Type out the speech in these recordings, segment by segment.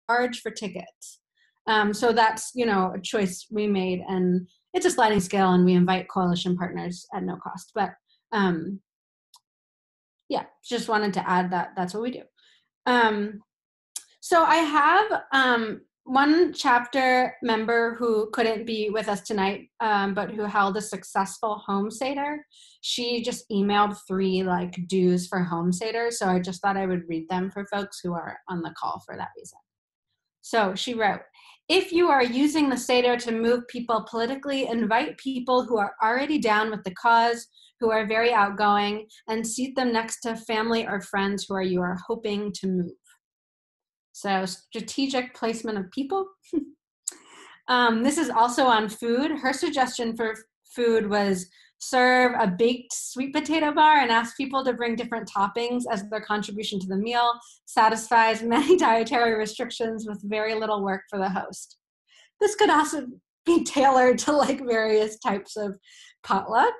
charge for tickets. So that's, a choice we made, and it's a sliding scale, and we invite coalition partners at no cost. But yeah, just wanted to add that that's what we do. So I have one chapter member who couldn't be with us tonight, but who held a successful home seder. She just emailed 3 do's for home seder. So I just thought I would read them for folks who are on the call for that reason. So she wrote, if you are using the seder to move people politically, invite people who are already down with the cause, who are very outgoing, and seat them next to family or friends who you are hoping to move. So strategic placement of people. This is also on food. Her suggestion for food was serve a baked sweet potato bar and ask people to bring different toppings as their contribution to the meal. Satisfies many dietary restrictions with very little work for the host. This could also be tailored to various types of potluck.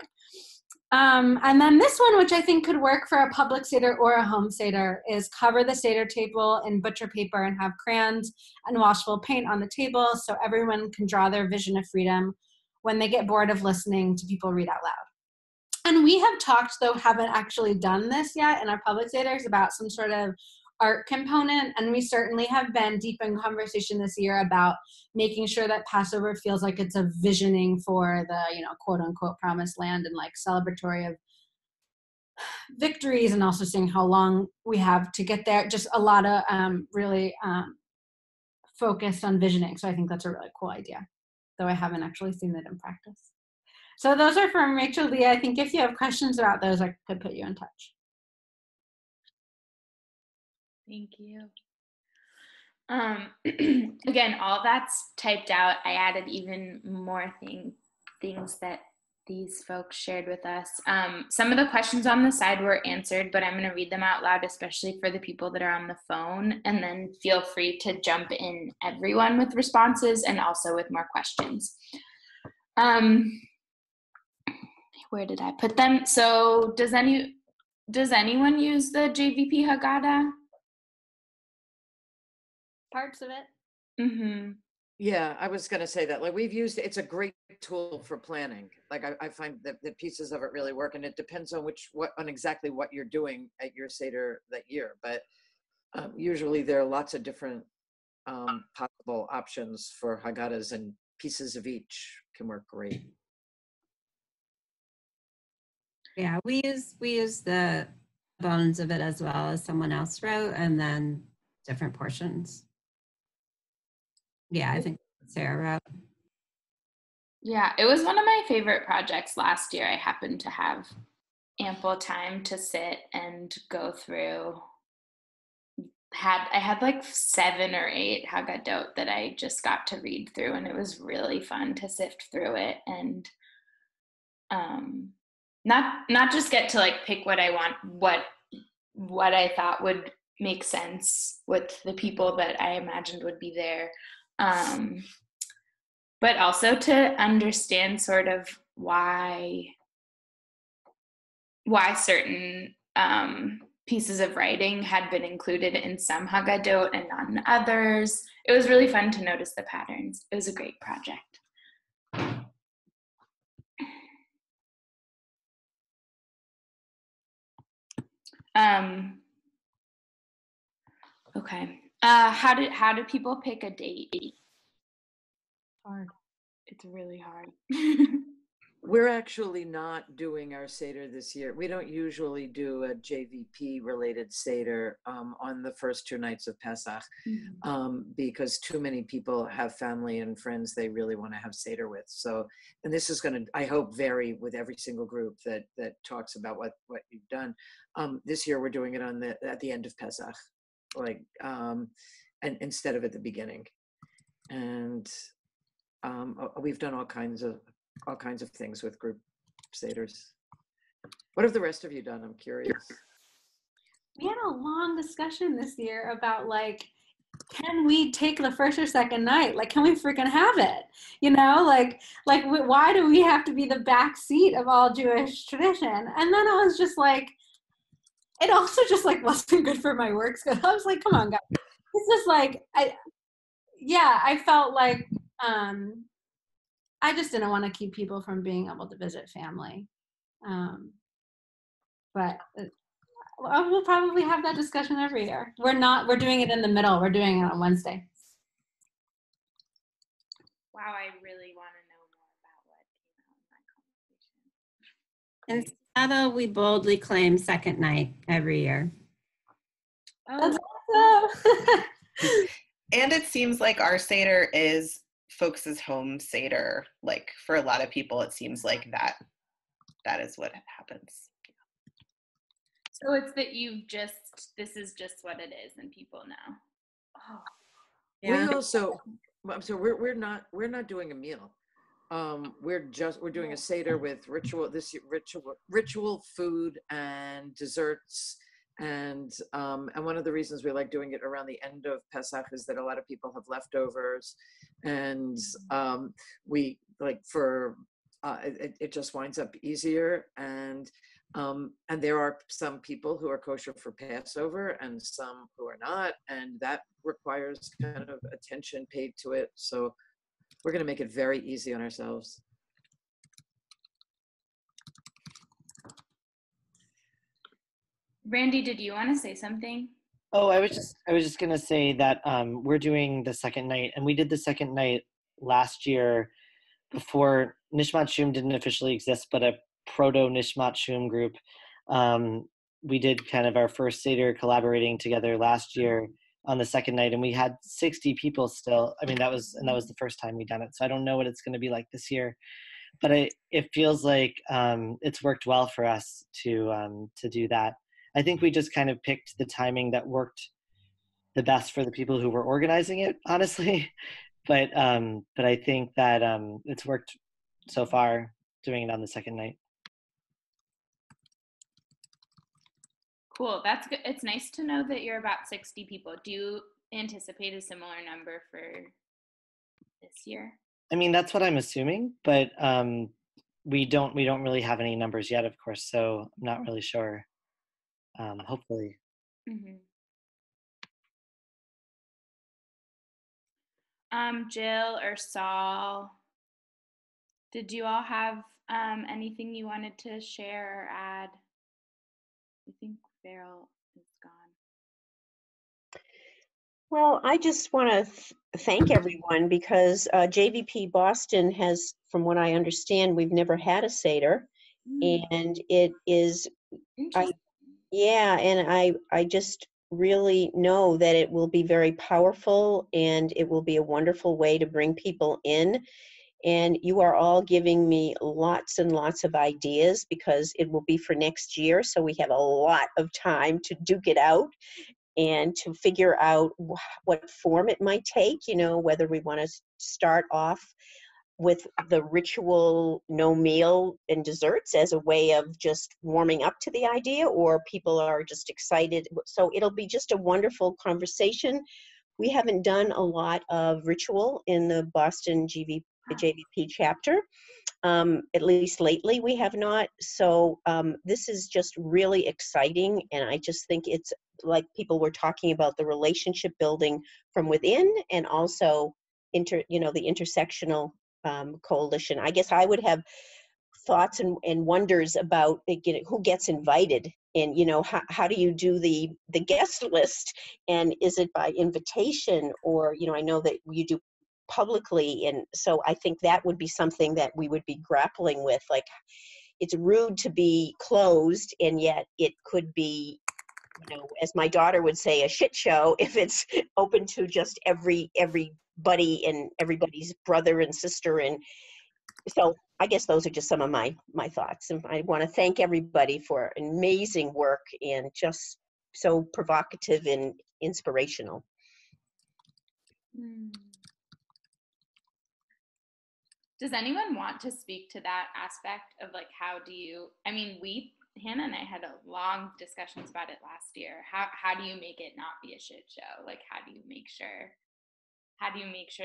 And then this one, which I think could work for a public seder or a home seder, is cover the seder table in butcher paper and have crayons and washable paint on the table so everyone can draw their vision of freedom when they get bored of listening to people read out loud. And we have talked, though haven't actually done this yet in our public seders, about some sort of art component, and we certainly have been deep in conversation this year about making sure that Passover feels like it's a visioning for the, quote unquote promised land, and celebratory of victories, and also seeing how long we have to get there. Just a lot of really focused on visioning. So I think that's a really cool idea, though I haven't actually seen it in practice. So those are from Rachel Lee. I think if you have questions about those, I could put you in touch. Thank you. Again, all that's typed out. I added even more things that these folks shared with us. Some of the questions on the side were answered, but I'm going to read them out loud, especially for the people that are on the phone, and then feel free to jump in, everyone, with responses and also with more questions. Where did I put them? So does anyone use the JVP Haggadah? Parts of it. Mm-hmm. Yeah, I was going to say that. We've used it's a great tool for planning. I find that the pieces of it really work, and it depends on on exactly what you're doing at your seder that year. But usually there are lots of different possible options for Haggadahs, and pieces of each can work great. Yeah, we use the bones of it as well as someone else wrote, and then different portions. Yeah, I think Sarah wrote. Yeah, it was one of my favorite projects last year. I happened to have ample time to sit and go through. I had 7 or 8 Haggadot that I just got to read through, and it was really fun to sift through it and not just get to pick what I want, what I thought would make sense with the people that I imagined would be there. But also to understand sort of why certain pieces of writing had been included in some Haggadot and not in others. It was really fun to notice the patterns. It was a great project. Okay. How do people pick a date? Hard. It's really hard. We're actually not doing our Seder this year. We don't usually do a JVP related Seder on the first 2 nights of Pesach, because too many people have family and friends they really want to have Seder with. So, and this is going to, I hope, vary with every single group that talks about what you've done. This year we're doing it at the end of Pesach, and instead of at the beginning. And we've done all kinds of things with group seders. What have the rest of you done? I'm curious. We had a long discussion this year about can we take the first or second night? Can we freaking have it? Why do we have to be the back seat of all Jewish tradition? And then I was just it also just wasn't good for my work schedule. I was come on, guys. It's just yeah, I felt like I just didn't want to keep people from being able to visit family. But we'll probably have that discussion every year. We're doing it in the middle. We're doing it on Wednesday. Wow, I really want to know more about what came out in that conversation. In Seattle, we boldly claim second night every year. Oh, That's awesome. And it seems like our Seder is folks' home Seder. Like for a lot of people, it seems like that is what happens. so it's that this is just what it is and people know. Oh. Yeah. We also, so we're not doing a meal. We're doing a Seder with ritual food and desserts. And one of the reasons we like doing it around the end of Pesach is that a lot of people have leftovers, and we like it just winds up easier. And there are some people who are kosher for Passover and some who are not, and that requires kind of attention paid to it. So we're going to make it very easy on ourselves. Randy, did you want to say something? Oh, I was just gonna say that we're doing the second night, and we did the second night last year before Nishmat Shum didn't officially exist, but a proto Nishmat Shum group. We did kind of our first Seder collaborating together last year on the second night, and we had 60 people still. I mean, that was the first time we'd done it, so I don't know what it's going to be like this year, but it feels like it's worked well for us to do that. I think we just kind of picked the timing that worked the best for the people who were organizing it, honestly. But I think that it's worked so far doing it on the second night. Cool. That's good. It's nice to know that you're about 60 people. Do you anticipate a similar number for this year? I mean, that's what I'm assuming, but we don't really have any numbers yet, of course, so I'm not really sure. Hopefully. Mm-hmm. Jill or Saul, did you all have anything you wanted to share or add? I think Farrell is gone. Well, I just want to thank everyone because JVP Boston has, from what I understand, we've never had a Seder. And it is, I just really know that it will be very powerful and it will be a wonderful way to bring people in. And you are all giving me lots and lots of ideas because it will be for next year. So we have a lot of time to duke it out and to figure out what form it might take, whether we want to start off with the ritual no meal and desserts as a way of just warming up to the idea, or people are just excited. So it'll be just a wonderful conversation. We haven't done a lot of ritual in the Boston JVP chapter. At least lately we have not. So this is just really exciting. And I just think it's like people were talking about the relationship building from within and also the intersectional coalition. I guess I would have thoughts and wonders about who gets invited and how do you do the guest list, and is it by invitation, or I know that you do publicly, and so I think that would be something that we would be grappling with. Like, it's rude to be closed, and yet it could be, as my daughter would say, a shit show if it's open to just everybody and everybody's brother and sister. And so I guess those are just some of my thoughts. And I want to thank everybody for amazing work and just so provocative and inspirational. Does anyone want to speak to that aspect of like, Hannah and I had a long discussions about it last year. How do you make it not be a shit show? Like, how do you make sure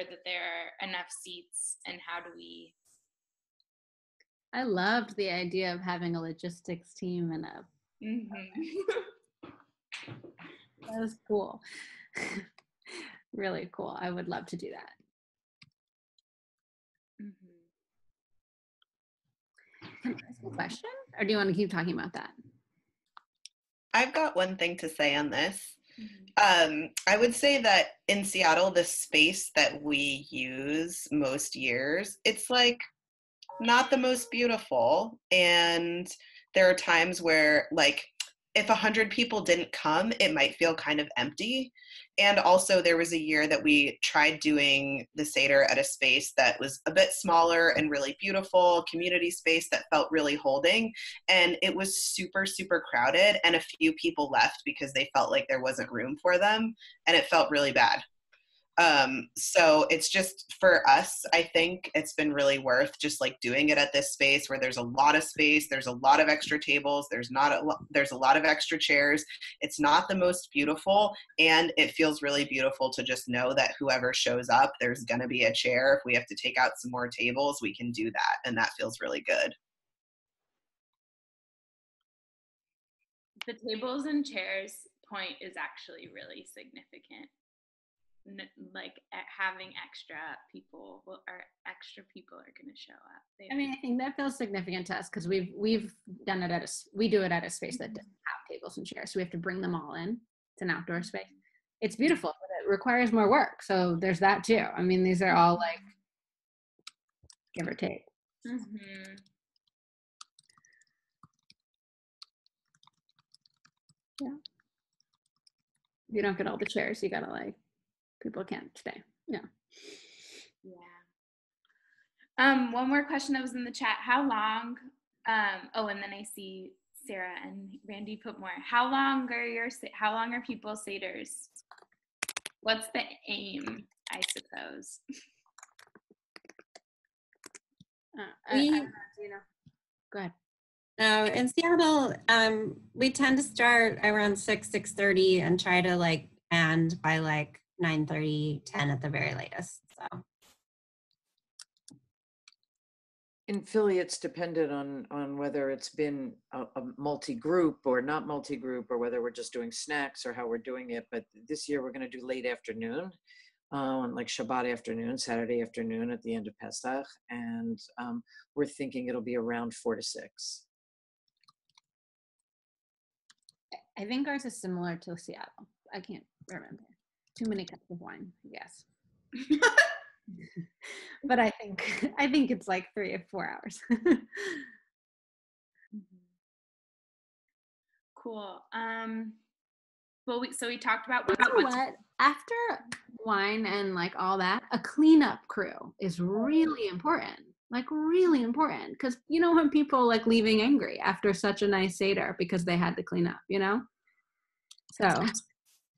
that there are enough seats, and how do we? I loved the idea of having a logistics team and that was cool. really cool. I would love to do that. Can I ask a question? Or do you want to keep talking about that? I've got one thing to say on this. I would say that in Seattle, the space that we use most years, it's like not the most beautiful. And there are times where, like, if 100 people didn't come, it might feel kind of empty. And also there was a year that we tried doing the Seder at a space that was a bit smaller and really beautiful, community space that felt really holding. And it was super, super crowded. And a few people left because they felt like there wasn't room for them. And it felt really bad. So it's just, for us, I think it's been really worth just like doing it at this space where there's a lot of space, there's a lot of extra tables, there's a lot of extra chairs. It's not the most beautiful, and it feels really beautiful to just know that whoever shows up, there's gonna be a chair. If we have to take out some more tables, we can do that, and that feels really good. The tables and chairs point is actually really significant. Like having extra people are going to show up. I mean, I think that feels significant to us because we've done it we do it at a space that doesn't have tables and chairs, so we have to bring them all in. It's an outdoor space. It's beautiful, but it requires more work. So there's that too. I mean, these are all like give or take. Mm-hmm. Yeah. You don't get all the chairs. You gotta like. People can't stay. Yeah. One more question that was in the chat. How long? And then I see Sarah and Randy put more. How long are people's seders? What's the aim? I suppose. Go ahead. In Seattle, we tend to start around 6:30 and try to like end by like 9:30, 10 at the very latest. So In Philly, it's dependent on whether it's been a multi-group or not multi-group, or whether we're just doing snacks or how we're doing it. But this year we're going to do late afternoon, like Shabbat afternoon, Saturday afternoon at the end of Pesach. And we're thinking it'll be around 4 to 6. I think ours is similar to Seattle. I can't remember. Too many cups of wine, I guess. But I think it's like 3 or 4 hours. Cool. So we talked about what after wine and like all that, a cleanup crew is really important. Like really important, because you know when people like leaving angry after such a nice Seder because they had to clean up, you know. So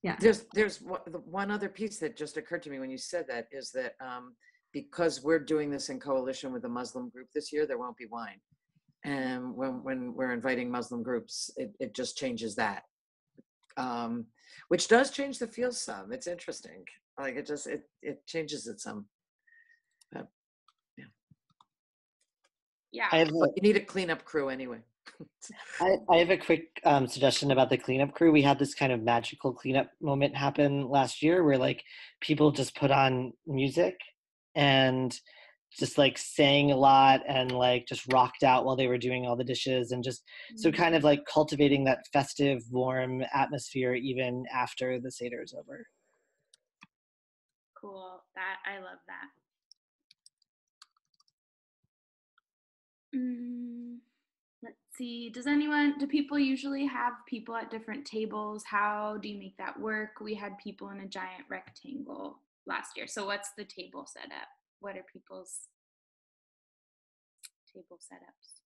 yeah. There's one other piece that just occurred to me when you said that, is that because we're doing this in coalition with a Muslim group this year, there won't be wine. And when we're inviting Muslim groups, it just changes that, which does change the feel some. It's interesting. Like it changes it some. But, yeah. But you need a cleanup crew anyway. I have a quick suggestion about the cleanup crew. We had this kind of magical cleanup moment happen last year where like people just put on music and just like sang a lot and like just rocked out while they were doing all the dishes, and just so kind of like cultivating that festive, warm atmosphere even after the Seder is over. Cool. I love that. Let's see. Do people usually have people at different tables? How do you make that work? We had people in a giant rectangle last year. So what's the table setup? What are people's table setups?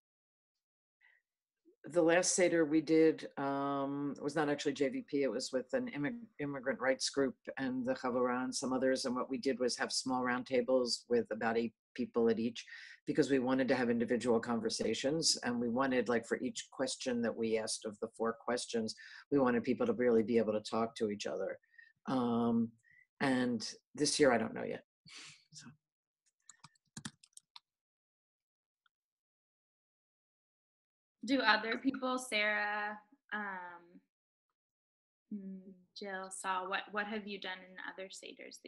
The last Seder we did was not actually JVP. It was with an immigrant rights group and the Havurah and some others. And what we did was have small round tables with about 8 people at each, because we wanted to have individual conversations. And we wanted, like, for each question that we asked of the 4 questions, we wanted people to really be able to talk to each other. And this year, I don't know yet. So. Do other people, Sarah, Jill, Saul, what have you done in other seders that